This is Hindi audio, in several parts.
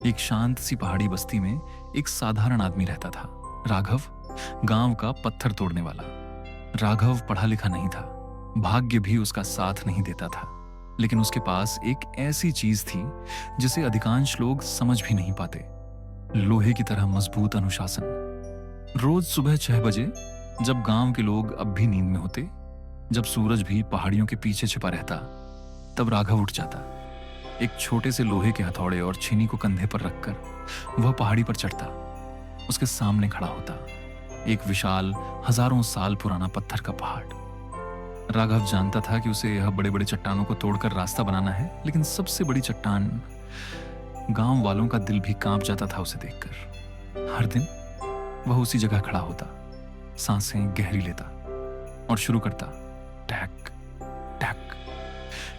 एक शांत सी पहाड़ी बस्ती में एक साधारण आदमी रहता था, राघव। गांव का पत्थर तोड़ने वाला। राघव पढ़ा लिखा नहीं था, भाग्य भी उसका साथ नहीं देता था, लेकिन उसके पास एक ऐसी चीज थी जिसे अधिकांश लोग समझ भी नहीं पाते। लोहे की तरह मजबूत अनुशासन। रोज सुबह 6 बजे, जब गांव के लोग अब भी नींद में होते, जब सूरज भी पहाड़ियों के पीछे छिपा रहता, तब राघव उठ जाता। एक छोटे से लोहे के हथौड़े और छीनी को कंधे पर रखकर वह पहाड़ी पर चढ़ता। उसके सामने खड़ा होता एक विशाल, हजारों साल पुराना पत्थर का पहाड़। राघव जानता था कि उसे यह बड़े बड़े चट्टानों को तोड़कर रास्ता बनाना है, लेकिन सबसे बड़ी चट्टान, गांव वालों का दिल भी कांप जाता था उसे देखकर। हर दिन वह उसी जगह खड़ा होता, सांसें गहरी लेता और शुरू करता, टैक टैक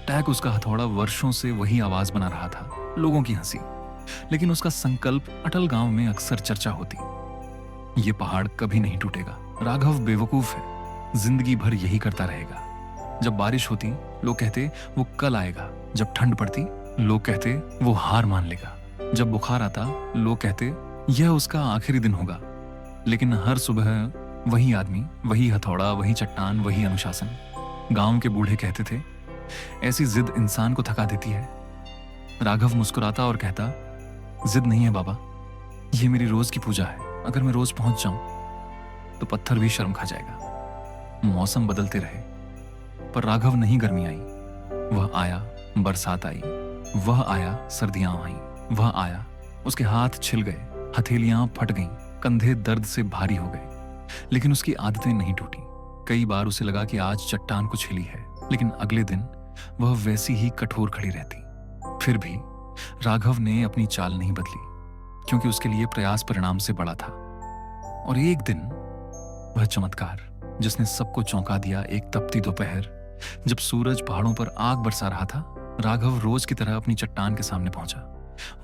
टैक। उसका हथौड़ा वर्षों से वही आवाज बना रहा था, लोगों की हंसी, लेकिन उसका संकल्प अटल गांव में अक्सर चर्चा होती। ये पहाड़ कभी नहीं टूटेगा। राघव बेवकूफ है, जिंदगी भर यही करता रहेगा। जब बारिश होती, लोग कहते वो कल आएगा। जब ठंड पड़ती, लोग कहते वो हार मान लेगा। जब बुखार आता, लोग कहते यह उसका आखिरी दिन होगा। लेकिन हर सुबह वही आदमी, वही हथौड़ा, वही चट्टान, वही अनुशासन। गांव के बूढ़े कहते थे, ऐसी जिद इंसान को थका देती है। राघव मुस्कुराता और कहता, जिद नहीं है बाबा, ये मेरी रोज की पूजा है। अगर मैं रोज पहुंच जाऊं तो पत्थर भी शर्म खा जाएगा। मौसम बदलते रहे, पर राघव नहीं गर्मी आई। वह आया, बरसात आई। वह आया, सर्दियां आई। वह आया, उसके हाथ छिल गए, हथेलियां फट गईं, कंधे दर्द से भारी हो गए, लेकिन उसकी आदतें नहीं टूटी। कई बार उसे लगा कि आज चट्टान कुछ हिली है, लेकिन अगले दिन वह वैसी ही कठोर खड़ी रहती। फिर भी राघव ने अपनी चाल नहीं बदली, क्योंकि उसके लिए प्रयास परिणाम से बड़ा था। और एक दिन वह चमत्कार, जिसने सबको चौंका दिया, एक तपती दोपहर, जब सूरज पहाड़ों पर आग बरसा रहा था, राघव रोज की तरह अपनी चट्टान के सामने पहुंचा।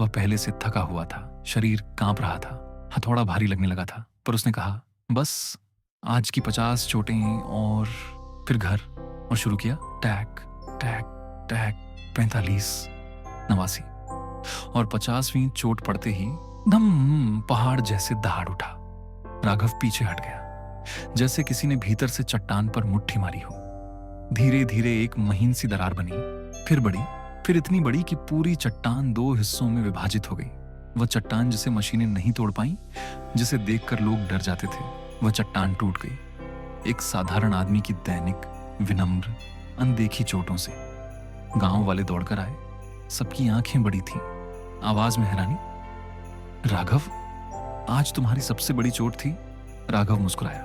वह पहले से थका हुआ था, शरीर कांप रहा था, हथौड़ा भारी लगने लगा था, पर उसने कहा, बस आज की 50 चोटें और फिर घर। और शुरू किया, टैक टैक टैक। 45, 89, और 50वीं चोट पड़ते ही धम, पहाड़ जैसे दहाड़ उठा। राघव पीछे हट गया, जैसे किसी ने भीतर से चट्टान पर मुट्ठी मारी हो। धीरे धीरे एक महीन सी दरार बनी, फिर बड़ी, फिर इतनी बड़ी कि पूरी चट्टान 2 हिस्सों में विभाजित हो गई। वह चट्टान जिसे मशीनें नहीं तोड़ पाई, जिसे देखकर लोग डर जाते थे, वह चट्टान टूट गई। एक साधारण आदमी की दैनिक, विनम्र, अनदेखी चोटों से। गांव वाले दौड़कर आए, सबकी आंखें बड़ी थीं, आवाज में हैरानी। राघव, आज तुम्हारी सबसे बड़ी चोट थी? राघव मुस्कुराया,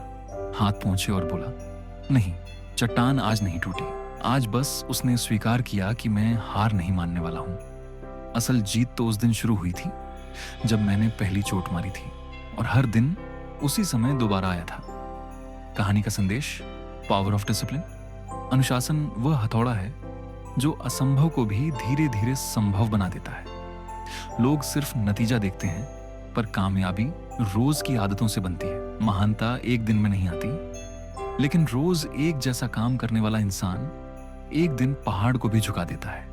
हाथ पहुंचे और बोला, नहीं, चट्टान आज नहीं टूटी। आज बस उसने स्वीकार किया कि मैं हार नहीं मानने वाला हूं। असल जीत तो उस दिन शुरू हुई थी जब मैंने पहली चोट मारी थी, और हर दिन उसी समय दोबारा आया था। कहानी का संदेश, पावर ऑफ डिसिप्लिन। अनुशासन वह हथौड़ा है जो असंभव को भी धीरे धीरे संभव बना देता है। लोग सिर्फ नतीजा देखते हैं, पर कामयाबी रोज की आदतों से बनती है। महानता एक दिन में नहीं आती, लेकिन रोज एक जैसा काम करने वाला इंसान एक दिन पहाड़ को भी झुका देता है।